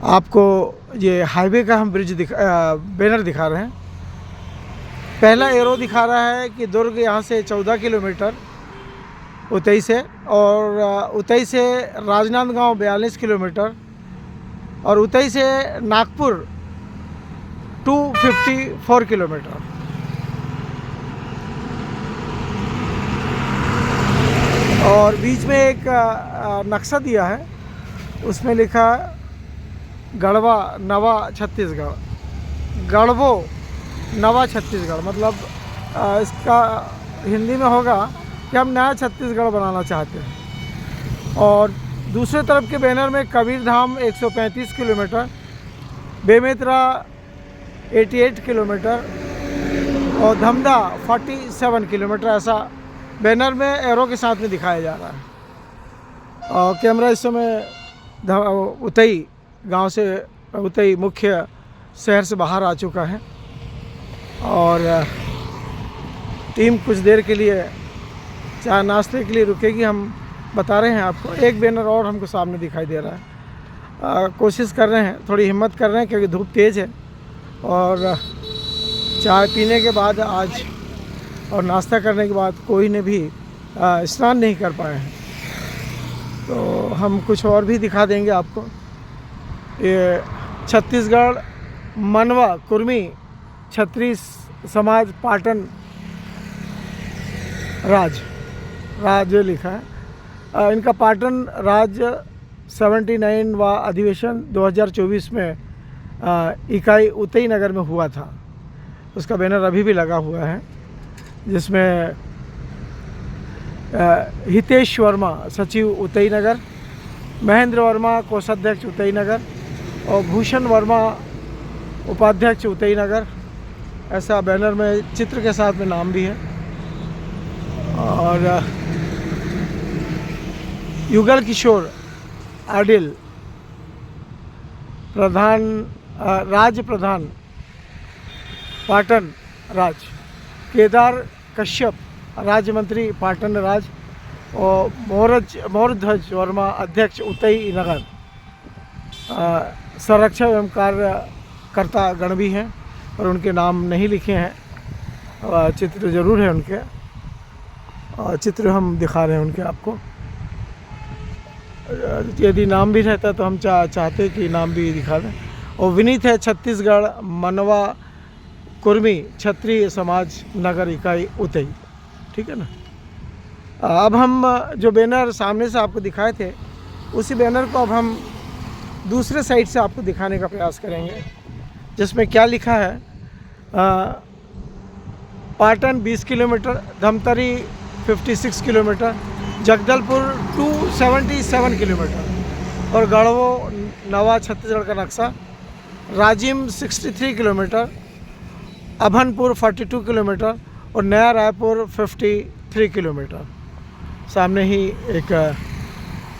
आपको ये हाईवे का हम बैनर दिखा रहे हैं। पहला एरो दिखा रहा है कि दुर्ग यहाँ से 14 किलोमीटर उतई से, और उतई से राजनांदगांव 42 किलोमीटर, और उतई से नागपुर 254 किलोमीटर। और बीच में एक नक्शा दिया है, उसमें लिखा गढ़वा नवा छत्तीसगढ़। गढ़वो नवा छत्तीसगढ़ मतलब इसका हिंदी में होगा कि हम नया छत्तीसगढ़ बनाना चाहते हैं। और दूसरे तरफ के बैनर में कबीरधाम 135 किलोमीटर, बेमेतरा 88 किलोमीटर और धमधा 47 किलोमीटर, ऐसा बैनर में एरो के साथ में दिखाया जा रहा है। और कैमरा इस समय उतई गांव से, उतई मुख्य शहर से बाहर आ चुका है, और टीम कुछ देर के लिए चाय नाश्ते के लिए रुकेगी। हम बता रहे हैं आपको। एक बैनर और हमको सामने दिखाई दे रहा है। कोशिश कर रहे हैं, थोड़ी हिम्मत कर रहे हैं क्योंकि धूप तेज़ है, और चाय पीने के बाद आज और नाश्ता करने के बाद कोई ने भी स्नान नहीं कर पाए हैं। तो हम कुछ और भी दिखा देंगे आपको। ये छत्तीसगढ़ मनवा कुर्मी क्षत्रिय समाज पाटन राज्य लिखा है। इनका पाटन राज्य 79वां अधिवेशन 2024 में इकाई उतई नगर में हुआ था। उसका बैनर अभी भी लगा हुआ है, जिसमें हितेश वर्मा सचिव उतई नगर, महेंद्र वर्मा कोषाध्यक्ष उतई नगर और भूषण वर्मा उपाध्यक्ष उतई नगर, ऐसा बैनर में चित्र के साथ में नाम भी है। और युगल किशोर आडिल प्रधान, राज्य प्रधान पाटन राज्य, केदार कश्यप राज्य मंत्री पाटन राज्य, और मोरध्वज वर्मा अध्यक्ष उतई नगर। संरक्षक एवं कार्यकर्ता गण भी हैं, और उनके नाम नहीं लिखे हैं। चित्र ज़रूर है उनके, चित्र हम दिखा रहे हैं उनके आपको। यदि नाम भी रहता तो हम चाहते कि नाम भी दिखा दें। और विनीत है छत्तीसगढ़ मनवा कुर्मी क्षत्रिय समाज नगर इकाई उतई। ठीक है ना। अब हम जो बैनर सामने से आपको दिखाए थे, उसी बैनर को अब हम दूसरे साइड से आपको दिखाने का प्रयास करेंगे, जिसमें क्या लिखा है। Patan 20 kilometre, Dhamtari 56 kilometre, Jagdalpur 277 kilometre और गढ़वो नवा छत्तीसगढ़ का नक्शा, राजिम 63 किलोमीटर, अभनपुर 42 किलोमीटर और नया रायपुर 53 किलोमीटर। सामने ही एक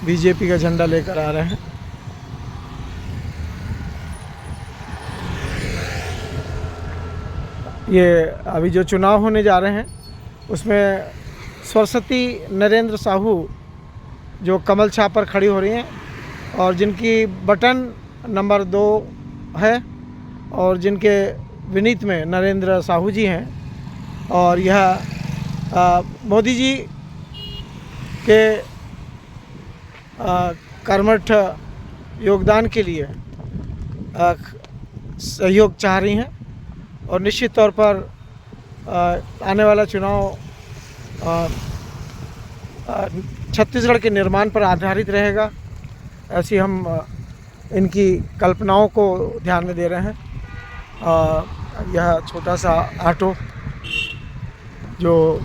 बीजेपी का झंडा लेकर आ रहे हैं। ये अभी जो चुनाव होने जा रहे हैं, उसमें सरस्वती नरेंद्र साहू जो कमल छाप पर खड़ी हो रही हैं, और जिनकी बटन नंबर 2 है, और जिनके विनीत में नरेंद्र साहू जी हैं। और यह मोदी जी के कर्मठ योगदान के लिए सहयोग चाह रही हैं, और निश्चित तौर पर आने वाला चुनाव छत्तीसगढ़ के निर्माण पर आधारित रहेगा, ऐसी हम इनकी कल्पनाओं को ध्यान में दे रहे हैं। यह छोटा सा ऑटो जो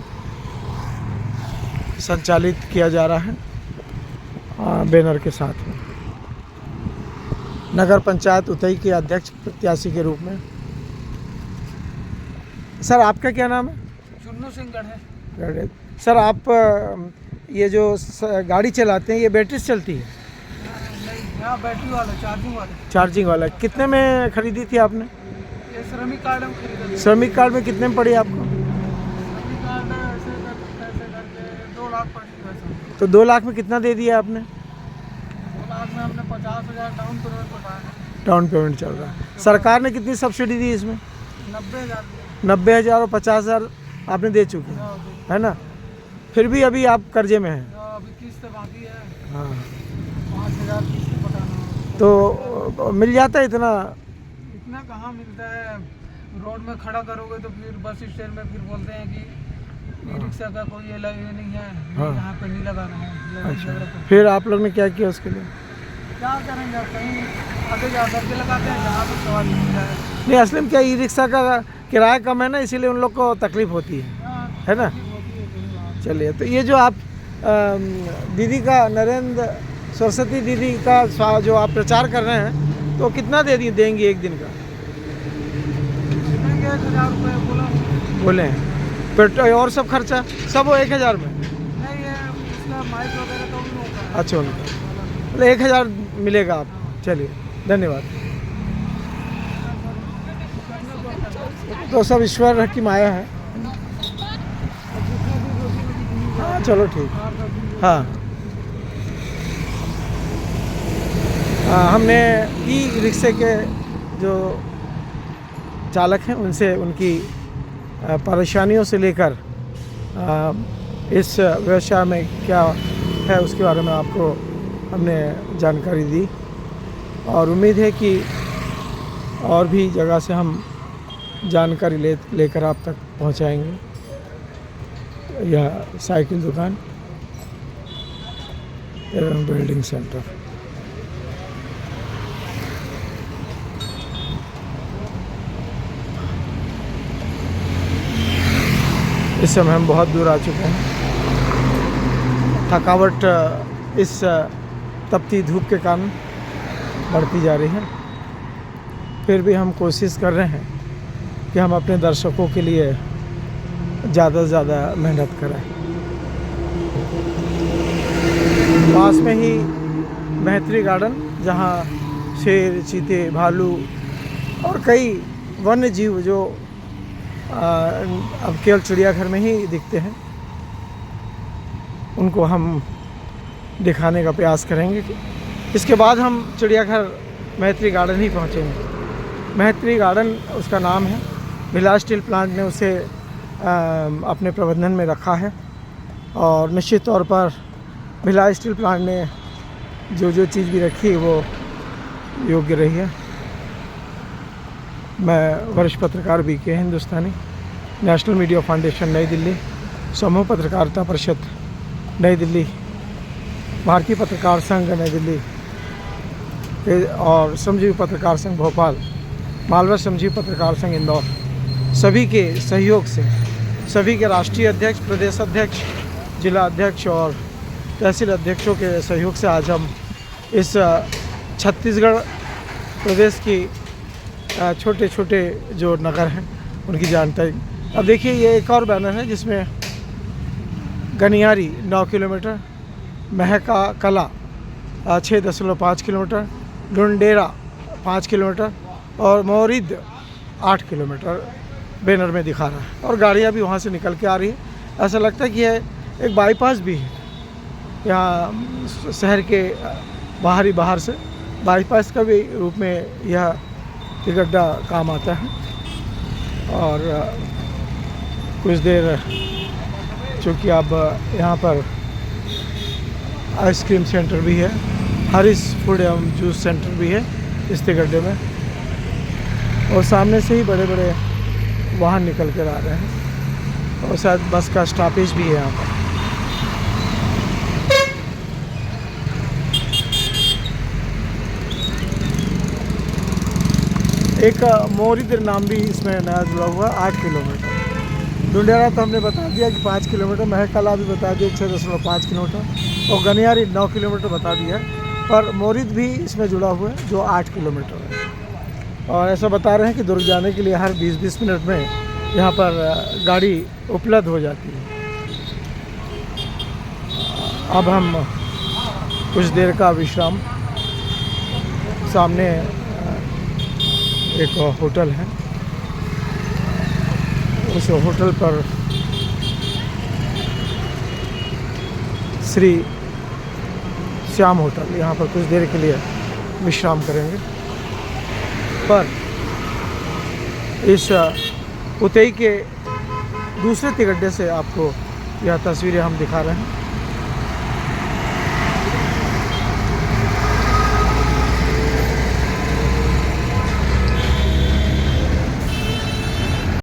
संचालित किया जा रहा है बैनर के साथ में, नगर पंचायत उतई के अध्यक्ष प्रत्याशी के रूप में। सर, आपका क्या नाम है? चुन्नू सिंह गढ़े। सर, आप ये जो गाड़ी चलाते हैं, ये बैटरी से चलती है? यहाँ बैटरी वाला, चार्जिंग वाला। कितने में खरीदी थी आपने? ये श्रमिक कार्ड में खरीदा। श्रमिक कार्ड में कितने में पड़ी आपको? श्रमिक कार्ड ऐसे करके 2 लाख पड़ी। तो 2 लाख में कितना दे दिया आपने? 2 लाख में हमने 50,000 डाउन पेमेंट बताया। डाउन पेमेंट चल रहा है। सरकार ने कितनी सब्सिडी दी इसमें? 90,000 90,000 और 50,000 आपने दे चुके हैं, है ना? फिर भी अभी आप कर्जे में हैं। अभी किस्त बाकी है, हाँ, 5,000 किस्त पटाना। तो मिल जाता है इतना? इतना कहाँ मिलता है, रोड में खड़ा करोगे तो फिर बस स्टैंड में फिर बोलते हैं कि ई रिक्शा का कोई ये नहीं है, हाँ। यहाँ पे नहीं लगाना है, लड़ाई झगड़ा करते फिर आप लोग ने क्या किया उसके लिए? हैं। क्या करेंगे, अब कहीं आगे जा करके लगाते हैं जहाँ पे सवाल मिल जाए। नहीं, असली में क्या ई रिक्शा का किराया कम है ना, इसीलिए उन लोग को तकलीफ होती है ना? चलिए, तो ये जो आप दीदी का, नरेंद्र सरस्वती दीदी का जो आप प्रचार कर रहे हैं, तो कितना देंगे एक दिन का? देंगे 1,000 रुपये बोला। बोले हैं पेट्रोल और सब खर्चा सब वो 1,000 में? नहीं है, इसका माइक वगैरह तो उन लोगों का है। अच्छा, उनका मतलब 1,000 मिलेगा आप। चलिए, धन्यवाद। तो सब ईश्वर की माया है। हाँ, चलो ठीक। हाँ, हमने ई रिक्शे के जो चालक हैं उनसे उनकी परेशानियों से लेकर इस व्यवसाय में क्या है उसके बारे में आपको हमने जानकारी दी, और उम्मीद है कि और भी जगह से हम जानकारी लेकर आप तक पहुंचाएंगे। यह साइकिल दुकान एवं बिल्डिंग सेंटर। इस समय हम बहुत दूर आ चुके हैं। थकावट इस तपती धूप के कारण बढ़ती जा रही है, फिर भी हम कोशिश कर रहे हैं कि हम अपने दर्शकों के लिए ज़्यादा से ज़्यादा मेहनत करें। पास में ही मैत्री गार्डन, जहाँ शेर, चीते, भालू और कई वन्य जीव जो अब केवल चिड़ियाघर में ही दिखते हैं, उनको हम दिखाने का प्रयास करेंगे। इसके बाद हम चिड़ियाघर मैत्री गार्डन ही पहुँचेंगे। मैत्री गार्डन उसका नाम है, भिलास स्टील प्लांट ने उसे अपने प्रबंधन में रखा है, और निश्चित तौर पर भिलास स्टील प्लांट ने जो चीज़ भी रखी वो योग्य रही है। मैं वरिष्ठ पत्रकार BK हिंदुस्तानी, नेशनल मीडिया फाउंडेशन नई दिल्ली, समूह पत्रकारिता परिषद नई दिल्ली, भारतीय पत्रकार संघ नई दिल्ली और श्रमजीवी पत्रकार संघ भोपाल, मालवा श्रमजीवी पत्रकार संघ इंदौर, सभी के सहयोग से, सभी के राष्ट्रीय अध्यक्ष, प्रदेश अध्यक्ष, जिला अध्यक्ष और तहसील अध्यक्षों के सहयोग से आज हम इस छत्तीसगढ़ प्रदेश की छोटे छोटे जो नगर हैं उनकी जानकारी। अब देखिए, ये एक और बैनर है जिसमें गनियारी 9 किलोमीटर, महका कला 6.5 किलोमीटर, लुंडेरा 5 किलोमीटर और मोरिद 8 किलोमीटर बैनर में दिखा रहा है, और गाड़ियाँ भी वहाँ से निकल के आ रही है। ऐसा लगता है कि यह एक बाईपास भी है यहाँ शहर के बाहर से, बाईपास का भी रूप में यह टिकट्टा काम आता है। और कुछ देर चूँकि अब यहाँ पर आइसक्रीम सेंटर भी है, हरीश फूड एवं जूस सेंटर भी है इस टिकट्टे में, और सामने से ही बड़े बड़े वाहन निकल कर आ रहे हैं, और शायद बस का स्टॉपेज भी है यहाँ पर। एक मोरिद नाम भी इसमें नया जुड़ा हुआ 8 किलोमीटर। डुंडेरा तो हमने बता दिया कि 5 किलोमीटर, महकला भी बता दिया 6.5 किलोमीटर, और गनियारी 9 किलोमीटर बता दिया, पर मोरिद भी इसमें जुड़ा हुआ है जो 8 किलोमीटर है। और ऐसा बता रहे हैं कि दुर्ग जाने के लिए हर 20-20 मिनट में यहाँ पर गाड़ी उपलब्ध हो जाती है। अब हम कुछ देर का विश्राम, सामने एक होटल है, उस होटल पर श्री श्याम होटल, यहाँ पर कुछ देर के लिए विश्राम करेंगे। पर इस उतई के दूसरे तिगड्डे से आपको यह तस्वीरें हम दिखा रहे हैं।